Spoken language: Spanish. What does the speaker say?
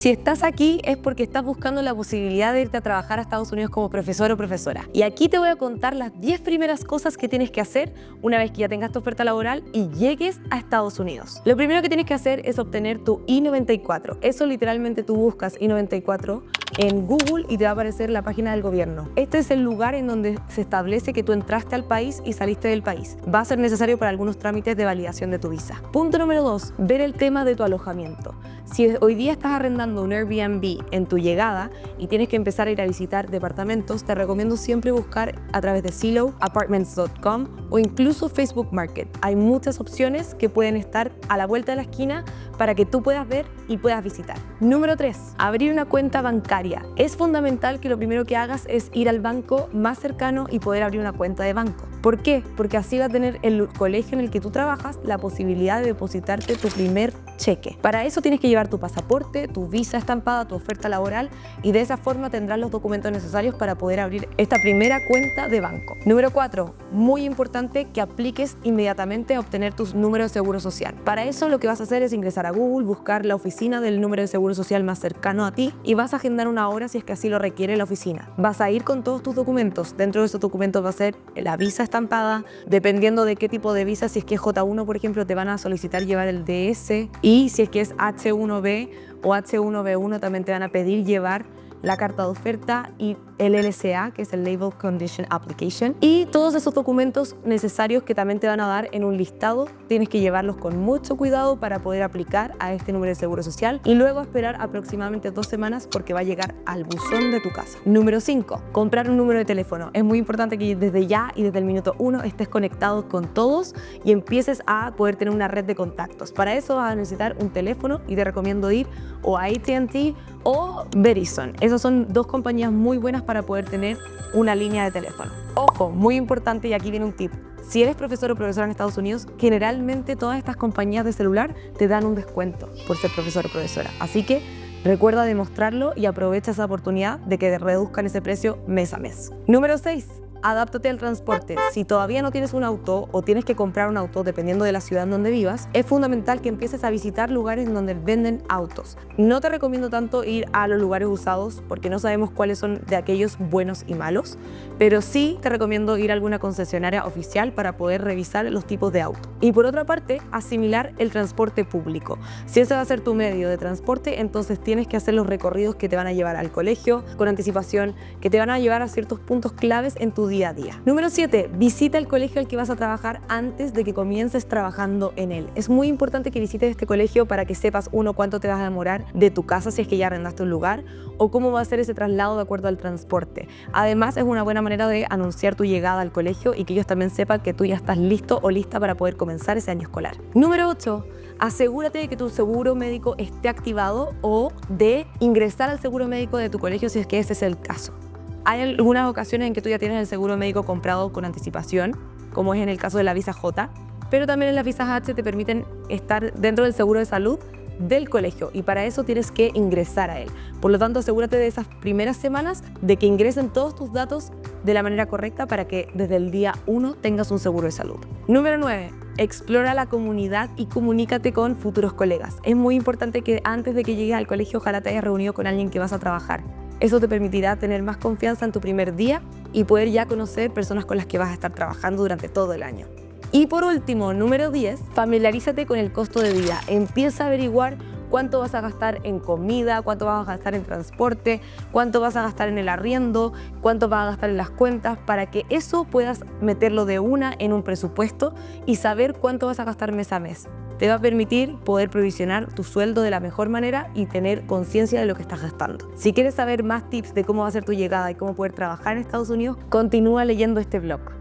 Si estás aquí es porque estás buscando la posibilidad de irte a trabajar a Estados Unidos como profesor o profesora. Y aquí te voy a contar las 10 primeras cosas que tienes que hacer una vez que ya tengas tu oferta laboral y llegues a Estados Unidos. Lo primero que tienes que hacer es obtener tu I-94. Eso literalmente tú buscas I-94 en Google y te va a aparecer la página del gobierno. Este es el lugar en donde se establece que tú entraste al país y saliste del país. Va a ser necesario para algunos trámites de validación de tu visa. Punto número 2, ver el tema de tu alojamiento. Si hoy día estás arrendando un Airbnb en tu llegada y tienes que empezar a ir a visitar departamentos, te recomiendo siempre buscar a través de Zillow, Apartments.com o incluso Facebook Market. Hay muchas opciones que pueden estar a la vuelta de la esquina para que tú puedas ver y puedas visitar. Número 3, abrir una cuenta bancaria. Es fundamental que lo primero que hagas es ir al banco más cercano y poder abrir una cuenta de banco. ¿Por qué? Porque así va a tener el colegio en el que tú trabajas la posibilidad de depositarte tu primer cheque. Para eso tienes que llevar tu pasaporte, tu visa estampada, tu oferta laboral y de esa forma tendrás los documentos necesarios para poder abrir esta primera cuenta de banco. Número 4, muy importante que apliques inmediatamente a obtener tu número de seguro social. Para eso lo que vas a hacer es ingresar a Google, buscar la oficina del número de seguro social más cercano a ti y vas a agendar una hora si es que así lo requiere la oficina. Vas a ir con todos tus documentos. Dentro de esos documentos va a ser la visa estampada, dependiendo de qué tipo de visa, si es que es J1 por ejemplo te van a solicitar llevar el DS y si es que es H1B o H1B1 también te van a pedir llevar la carta de oferta y el LCA, que es el Label Condition Application, y todos esos documentos necesarios que también te van a dar en un listado. Tienes que llevarlos con mucho cuidado para poder aplicar a este número de seguro social y luego esperar aproximadamente 2 semanas porque va a llegar al buzón de tu casa. Número 5, comprar un número de teléfono. Es muy importante que desde ya y desde el minuto 1 estés conectado con todos y empieces a poder tener una red de contactos. Para eso vas a necesitar un teléfono y te recomiendo ir o a AT&T o Verizon. Esas son 2 compañías muy buenas para poder tener una línea de teléfono. Ojo, muy importante, y aquí viene un tip. Si eres profesor o profesora en Estados Unidos, generalmente todas estas compañías de celular te dan un descuento por ser profesor o profesora. Así que recuerda demostrarlo y aprovecha esa oportunidad de que te reduzcan ese precio mes a mes. Número 6. Adáptate al transporte. Si todavía no tienes un auto o tienes que comprar un auto dependiendo de la ciudad en donde vivas, es fundamental que empieces a visitar lugares en donde venden autos. No te recomiendo tanto ir a los lugares usados porque no sabemos cuáles son de aquellos buenos y malos, pero sí te recomiendo ir a alguna concesionaria oficial para poder revisar los tipos de auto. Y por otra parte, asimilar el transporte público. Si ese va a ser tu medio de transporte, entonces tienes que hacer los recorridos que te van a llevar al colegio con anticipación, que te van a llevar a ciertos puntos claves en tu día a día. Número 7, visita el colegio al que vas a trabajar antes de que comiences trabajando en él. Es muy importante que visites este colegio para que sepas, uno, cuánto te vas a demorar de tu casa si es que ya arrendaste un lugar o cómo va a ser ese traslado de acuerdo al transporte. Además, es una buena manera de anunciar tu llegada al colegio y que ellos también sepan que tú ya estás listo o lista para poder comenzar ese año escolar. Número 8, asegúrate de que tu seguro médico esté activado o de ingresar al seguro médico de tu colegio si es que ese es el caso. Hay algunas ocasiones en que tú ya tienes el seguro médico comprado con anticipación, como es en el caso de la visa J, pero también en las visas H te permiten estar dentro del seguro de salud del colegio y para eso tienes que ingresar a él. Por lo tanto, asegúrate de esas primeras semanas de que ingresen todos tus datos de la manera correcta para que desde el día 1 tengas un seguro de salud. Número 9. Explora la comunidad y comunícate con futuros colegas. Es muy importante que antes de que llegues al colegio ojalá te hayas reunido con alguien que vas a trabajar. Eso te permitirá tener más confianza en tu primer día y poder ya conocer personas con las que vas a estar trabajando durante todo el año. Y por último, número 10, familiarízate con el costo de vida. Empieza a averiguar cuánto vas a gastar en comida, cuánto vas a gastar en transporte, cuánto vas a gastar en el arriendo, cuánto vas a gastar en las cuentas, para que eso puedas meterlo de una en un presupuesto y saber cuánto vas a gastar mes a mes. Te va a permitir poder provisionar tu sueldo de la mejor manera y tener conciencia de lo que estás gastando. Si quieres saber más tips de cómo va a ser tu llegada y cómo poder trabajar en Estados Unidos, continúa leyendo este blog.